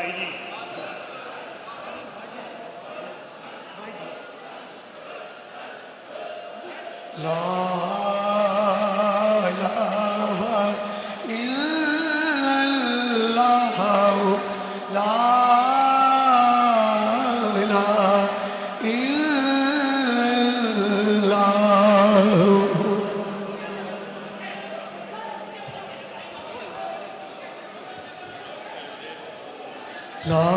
بھائی جی لا الہ الا اللہ لا الہ الا اللہ لا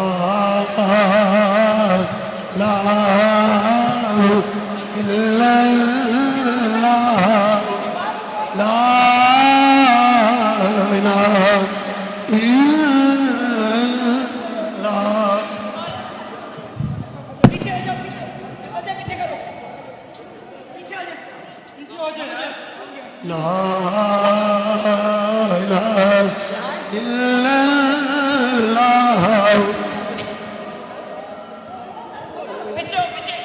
لا الا اللہ لا الہ الا اللہ پیچھے آ جاؤ پیچھے کرو پیچھے آ جاؤ پیچھے آ جاؤ لا الہ الا اللہ پیچھے آؤ پیچھے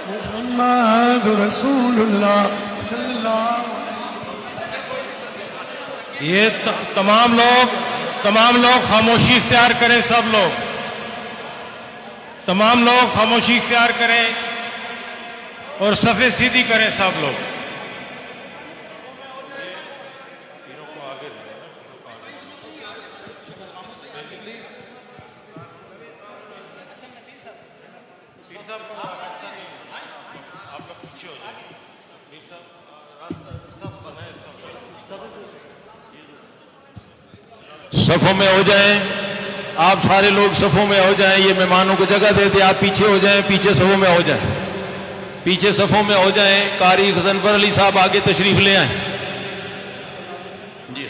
محمد رسول اللہ صلی اللہ یہ تمام لوگ خاموشی اختیار کریں. سب لوگ تمام لوگ خاموشی اختیار کریں اور صفیں سیدھی کریں. سب لوگ صفوں میں ہو جائیں. آپ سارے لوگ صفوں میں ہو جائیں. یہ مہمانوں کو جگہ دیتے آپ پیچھے ہو جائیں. پیچھے صفوں میں ہو جائیں. پیچھے صفوں میں ہو جائیں. قاری غضنفر علی صاحب آگے تشریف لے آئیں. جی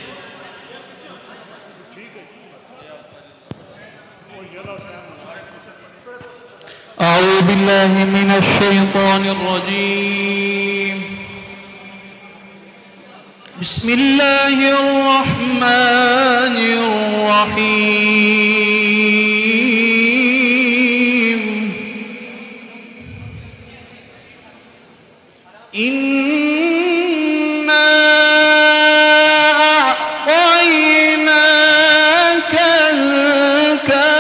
أعوذ بالله من الشيطان الرجيم بسم الله الرحمن الرحيم إنا أعطيناك الكوثر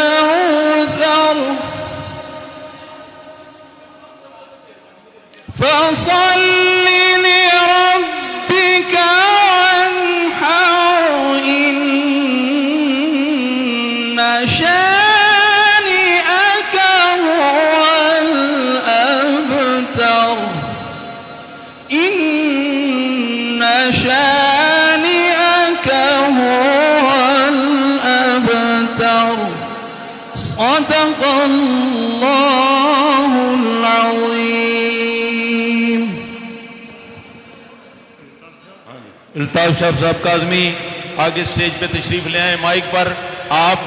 فصل لربك وانحر إن شانئك هو الأبتر إن شانئك هو الأبتر صدق الله العظيم. الطاف صاحب کاظمی آگے سٹیج پہ تشریف لے آئیں. مائک پر آپ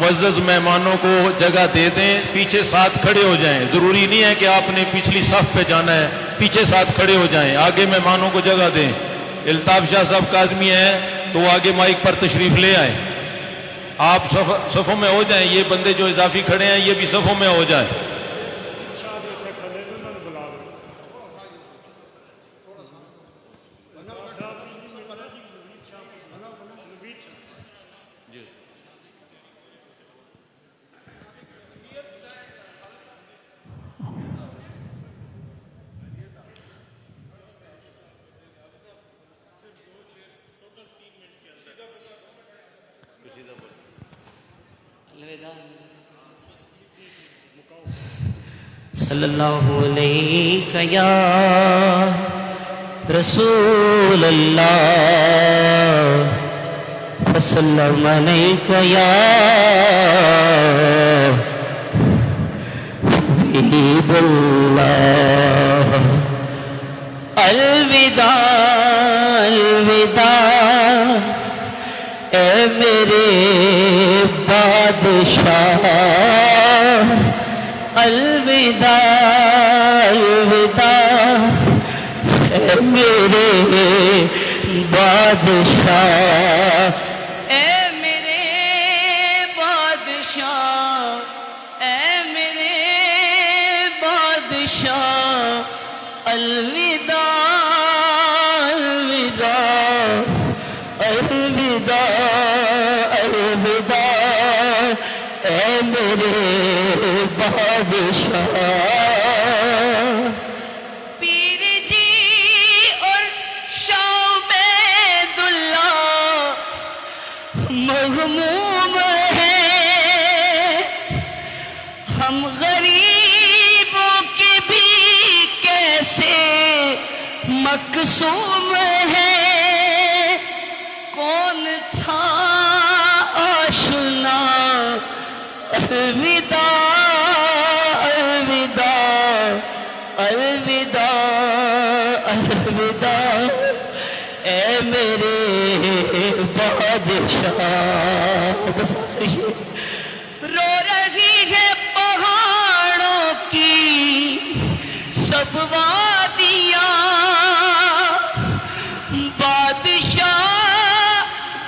معزز مہمانوں کو جگہ دے دیں. پیچھے ساتھ کھڑے ہو جائیں. ضروری نہیں ہے کہ آپ نے پچھلی صف پہ جانا ہے. پیچھے ساتھ کھڑے ہو جائیں. آگے مہمانوں کو جگہ دیں. الطاف شاہ صاحب کاظمی ہیں تو وہ آگے مائک پر تشریف لے آئیں. آپ صفوں میں ہو جائیں. یہ بندے جو اضافی کھڑے ہیں یہ بھی صفوں میں ہو جائیں. صلی اللہ علیہ یا رسول اللہ وسلم علیہ یا حبیب اللہ الوداع الوداع اے میرے بادشاہ الوداع الوداع اے میرے بادشاہ اے میرے بادشاہ اے میرے بادشاہ الوداع الوداع الوداع الوداع اے میرے بادشاہ پیر جی اور شاہ عبیداللہ مغموم ہیں ہم غریبوں کے بھی کیسے مقصوم ہیں کون تھا آشنا الوداع الوداع الوداع الوداع اے میرے بادشاہ رو رہی ہے پہاڑوں کی سب وادیاں بادشاہ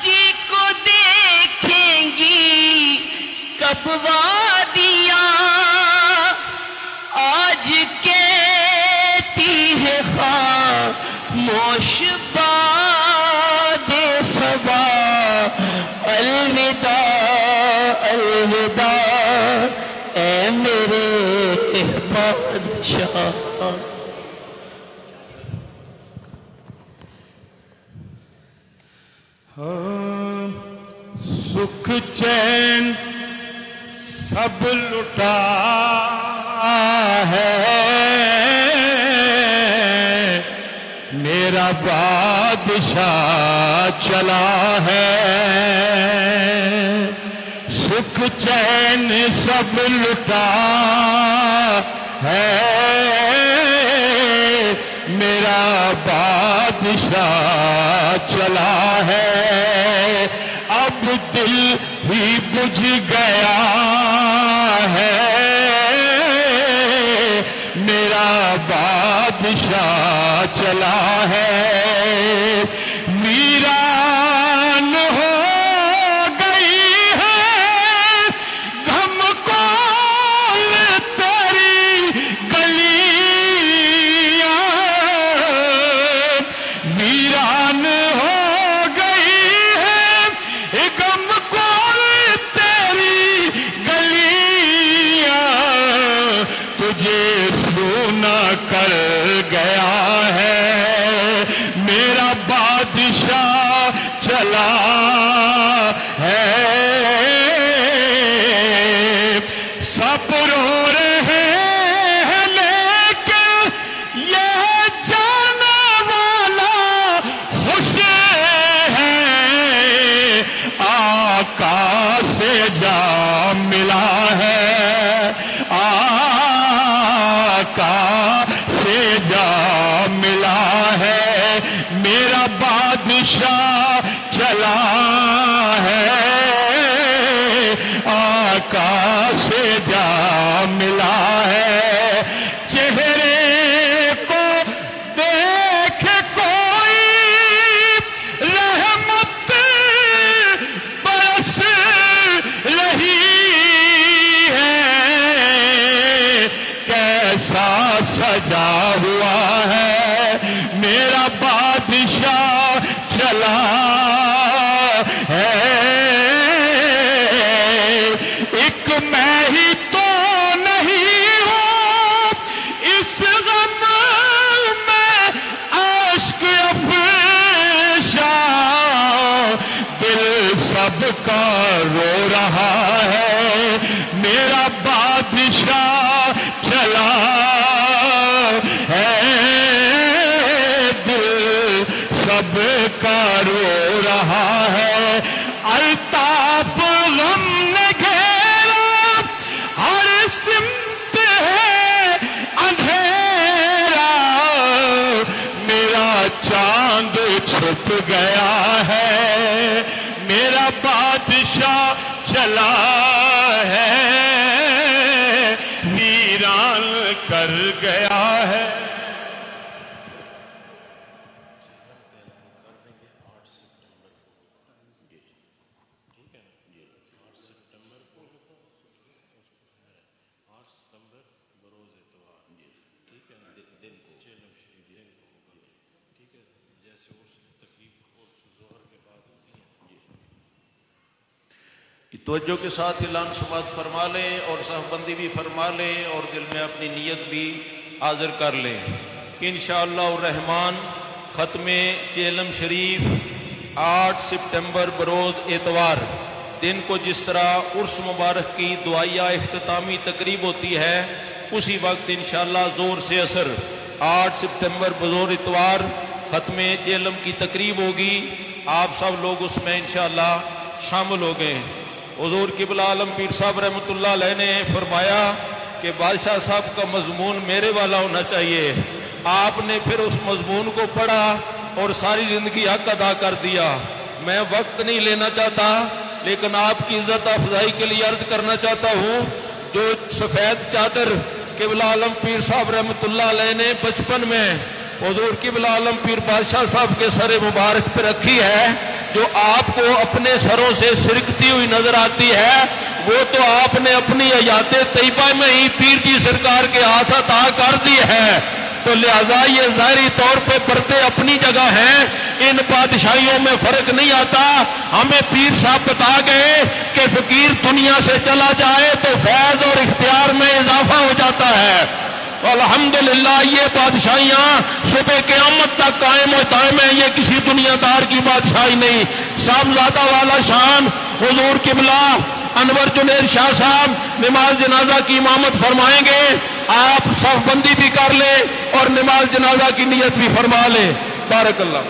جی کو دیکھیں گی کب وادیاں آج کہتی ہے خاموش باد صبا الوداع الوداع اے میرے بادشاہ سکھ چین سب لٹا ہے میرا بادشاہ چلا ہے سکھ چین سب لٹا ہے میرا بادشاہ چلا ہے اب دل ہی بجھ گیا ہے میرا بادشاہ چلا ہے ویران ہو گئی ہے غم کول تیری گلیاں ویران ہو گئی ہے غم کول تیری گلیاں تجھے سونا کر گیا ہے میرا بادشاہ چلا ہے سب رو رہے ہیں لیکن یہ جانے والا خوش ہے آقا سے جا ملا ہے آقا سے جا ملا ہے میرا بادشاہ چلا ہے آقا سے جا ملا ہے چہرے کو دیکھ کوئی رحمت برس رہی ہے کیسا سجا ہوا ہے میرا بادشاہ چلا ہے ایک میں ہی تو نہیں ہوں اس غم میں عشق افشاں دل سب کا رو رہا ہے میرا بادشاہ بادشاہ چلا ہے ویران کر گیا ہے. توجہ کے ساتھ اعلان سماعت فرما لیں اور صف بندی بھی فرما لیں اور دل میں اپنی نیت بھی حاضر کر لیں. انشاءاللہ الرحمن ختم چیلم شریف 8 سپٹمبر بروز اتوار دن کو جس طرح عرس مبارک کی دعائیہ اختتامی تقریب ہوتی ہے اسی وقت انشاءاللہ زور سے اثر 8 سپٹمبر بروز اتوار ختم چیلم کی تقریب ہوگی. آپ سب لوگ اس میں انشاءاللہ شامل ہو گئے. حضور قبلہ عالم پیر صاحب رحمۃ اللہ علیہ نے فرمایا کہ بادشاہ صاحب کا مضمون میرے والا ہونا چاہیے. آپ نے پھر اس مضمون کو پڑھا اور ساری زندگی حق ادا کر دیا. میں وقت نہیں لینا چاہتا لیکن آپ کی عزت افزائی کے لیے عرض کرنا چاہتا ہوں جو سفید چادر قبلہ عالم پیر صاحب رحمۃ اللہ علیہ نے بچپن میں حضور قبلہ عالم پیر بادشاہ صاحب کے سر مبارک پہ رکھی ہے جو آپ کو اپنے سروں سے سرکتی ہوئی نظر آتی ہے وہ تو آپ نے اپنی حیات طیبہ میں ہی پیر کی سرکار کے ہاتھ عطا کر دی ہے. تو لہٰذا یہ ظاہری طور پہ پردے اپنی جگہ ہیں. ان بادشاہیوں میں فرق نہیں آتا. ہمیں پیر صاحب بتا گئے کہ فقیر دنیا سے چلا جائے تو فیض اور اختیار میں اضافہ ہو جاتا ہے. الحمدللہ یہ بادشاہیاں صبح قیامت تک قائم و دائم ہیں. یہ کسی دنیا دار کی بادشاہی نہیں. صاحبزادہ والا شان حضور قبلہ انور جنید شاہ صاحب نماز جنازہ کی امامت فرمائیں گے. آپ صف بندی بھی کر لیں اور نماز جنازہ کی نیت بھی فرما لیں. بارک اللہ.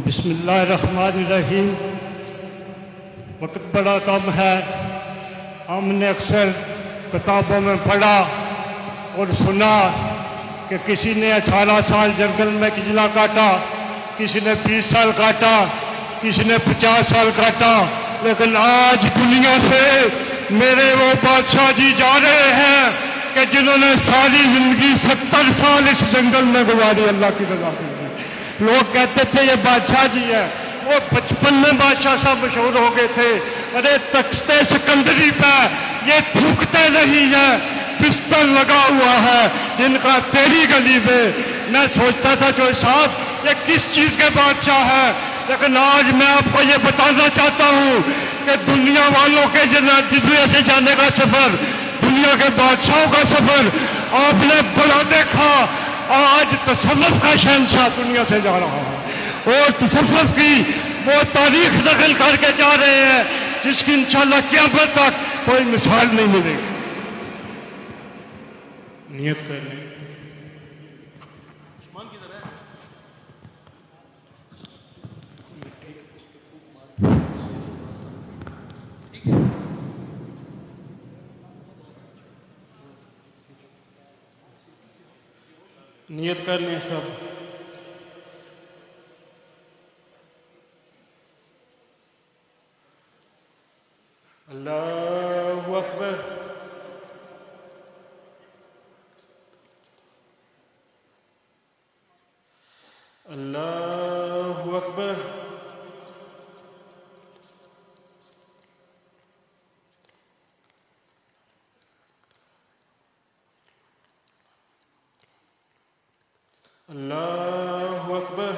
بسم اللہ الرحمن الرحیم. وقت بڑا کم ہے. ہم نے اکثر کتابوں میں پڑھا اور سنا کہ کسی نے 18 سال جنگل میں کجلا کاٹا, کسی نے 20 سال کاٹا, کسی نے 50 سال کاٹا, لیکن آج دنیا سے میرے وہ بادشاہ جی جا رہے ہیں کہ جنہوں نے ساری زندگی 70 سال اس جنگل میں گزاری اللہ کی رضا کے لیے. لوگ کہتے تھے یہ بادشاہ جی ہے. وہ بچپن میں بادشاہ صاحب مشہور ہو گئے تھے. ارے تخت سکندری پہ یہ تھوکتے نہیں ہیں, پستل لگا ہوا ہے جن کا تیری گلی میں. میں سوچتا تھا جو صاحب یہ کس چیز کے بادشاہ ہے, لیکن آج میں آپ کو یہ بتانا چاہتا ہوں کہ دنیا والوں کے دنیا سے جانے کا سفر, دنیا کے بادشاہوں کا سفر آپ نے بڑا دیکھا. آج تصوف کا شہنشاہ دنیا سے جا رہا ہے اور تصوف کی وہ تاریخ نقل کر کے جا رہے ہیں جس کی انشاءاللہ قیامت تک کوئی مثال نہیں ملے گی. نیت کر لیں. نیت کر لیں سب. اللہ اکبر. اللہ اکبر. اللہ اکبر.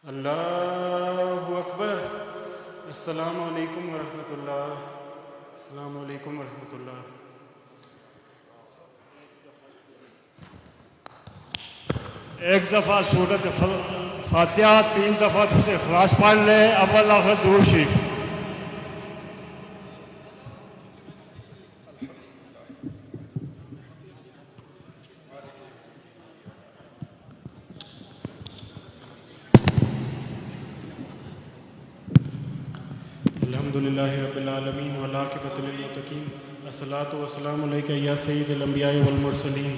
اللہ اکبر. السلام علیکم ورحمۃ اللہ. السلام علیکم ورحمۃ اللہ. ایک دفعہ سورۃ فاتحہ 3 دفعہ اخلاص پڑھ لیں. اول آخر درود شریف. الحمدللہ رب العالمین والعاقبۃ للمتقین الصلاۃ والسلام علیک یا سید الانبیاء والمرسلین۔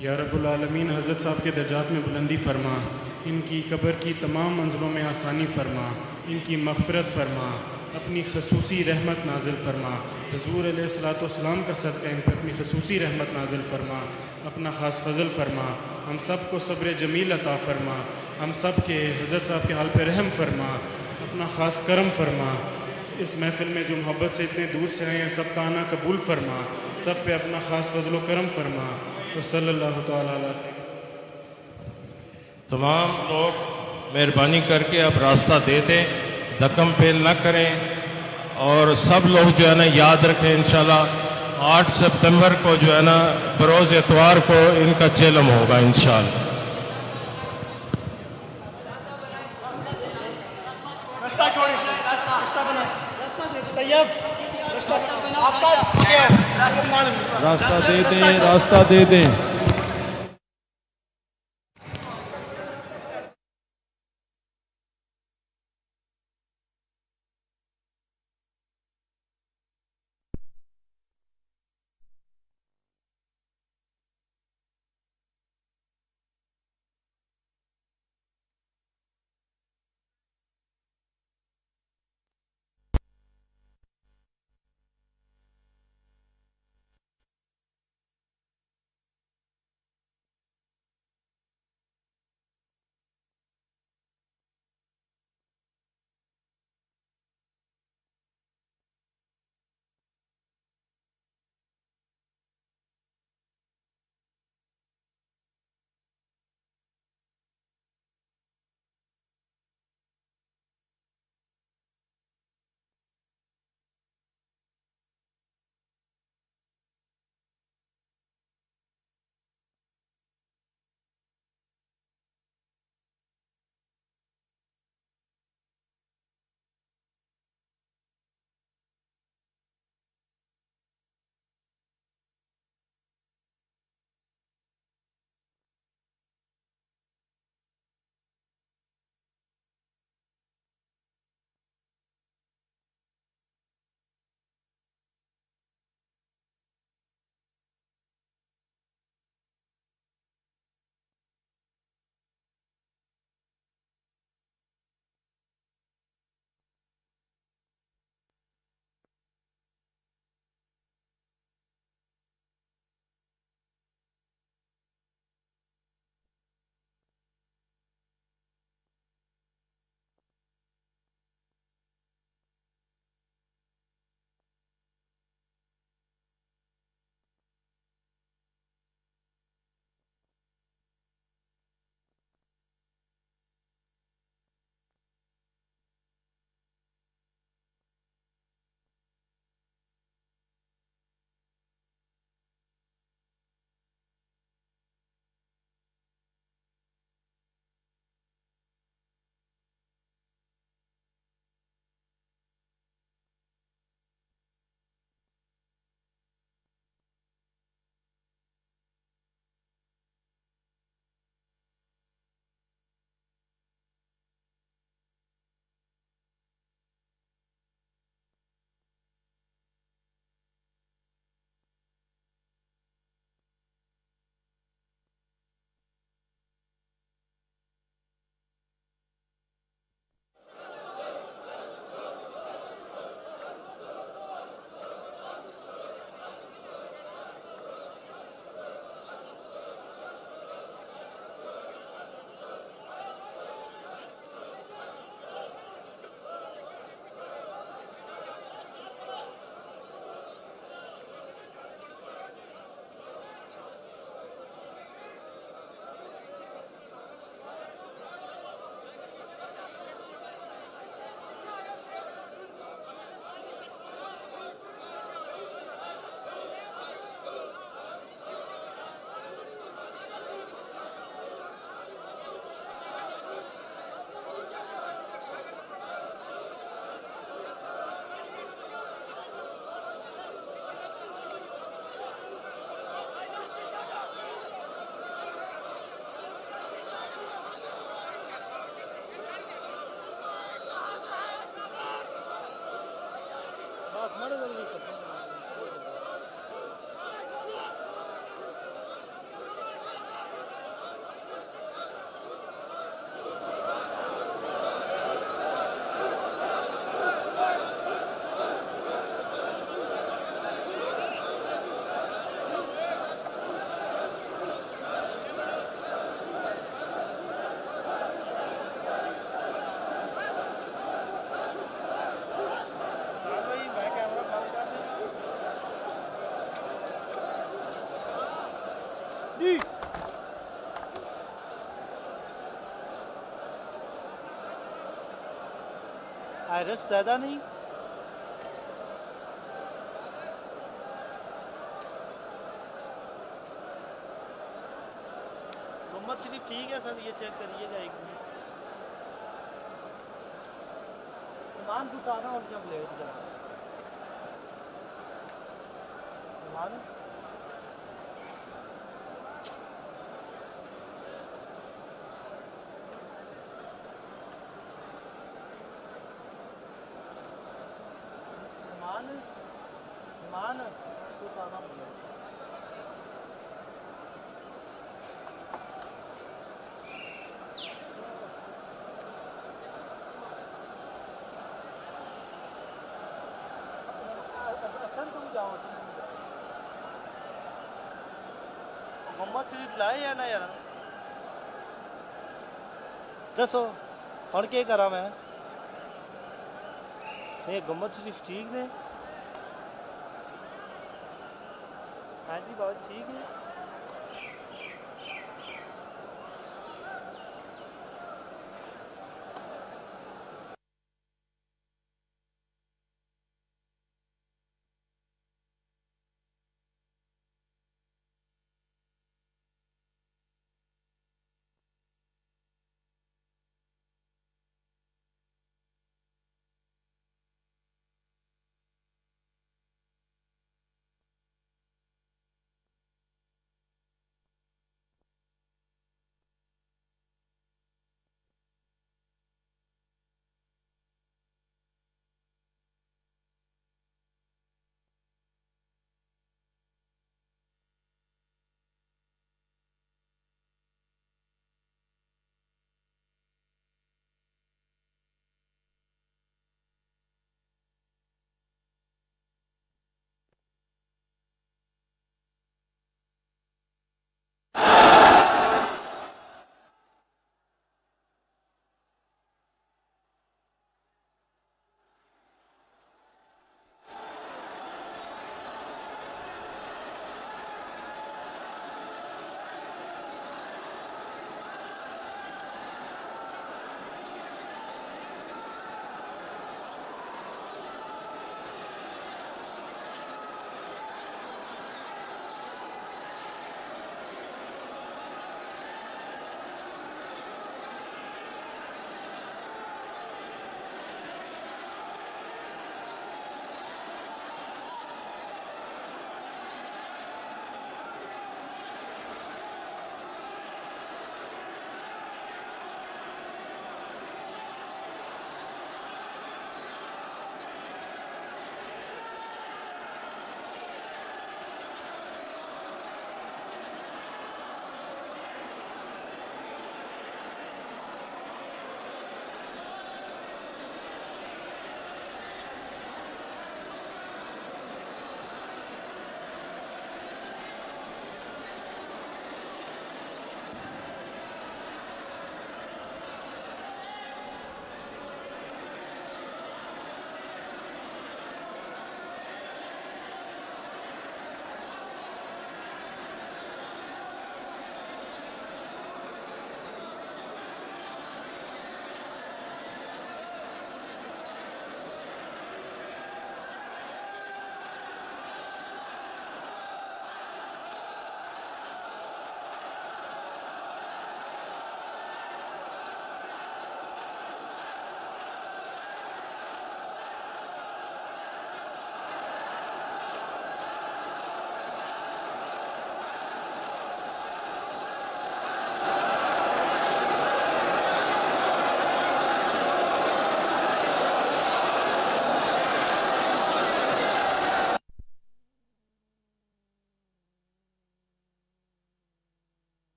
یا رب العالمین حضرت صاحب کے درجات میں بلندی فرما، ان کی قبر کی تمام منزلوں میں آسانی فرما، ان کی مغفرت فرما، اپنی خصوصی رحمت نازل فرما۔ حضور علیہ الصلاۃ والسلام کا صدقہ ان پر اپنی خصوصی رحمت نازل فرما، اپنا خاص فضل فرما، ہم سب کو صبر جمیل عطا فرما، ہم سب کے حضرت صاحب کے حال پہ رحم فرما، اپنا خاص کرم فرما۔ اس محفل میں جو محبت سے اتنے دور سے آئے ہیں سب کا آنا قبول فرما، سب پہ اپنا خاص فضل و کرم فرما۔ وصلی اللہ تعالیٰ علیہ وسلم۔ تمام لوگ مہربانی کر کے اب راستہ دے دیں، دھکم پیل نہ کریں، اور سب لوگ جو ہے نا یاد رکھیں انشاءاللہ 8 سپتمبر کو جو ہے نا بروز اتوار کو ان کا چیلم ہوگا انشاءاللہ۔ راستہ چھوڑیں، راستہ بنائیں۔ طیب راستہ آپ صاحب راستہ دے دیں، راستہ دے دیں۔ آئرس زیادہ نہیں. محمد شریف ٹھیک ہے سر, یہ چیک کریے گا ایک منٹ. ایمان کو اتارنا اور جب لے جا ایمان ایمان کو اتارنا پڑے گا. محمد شریف لائے یا نہ یار دسو ہوں کی کرا میں محمد شریف ٹھیک نے. ہاں جی بابا ٹھیک ہے.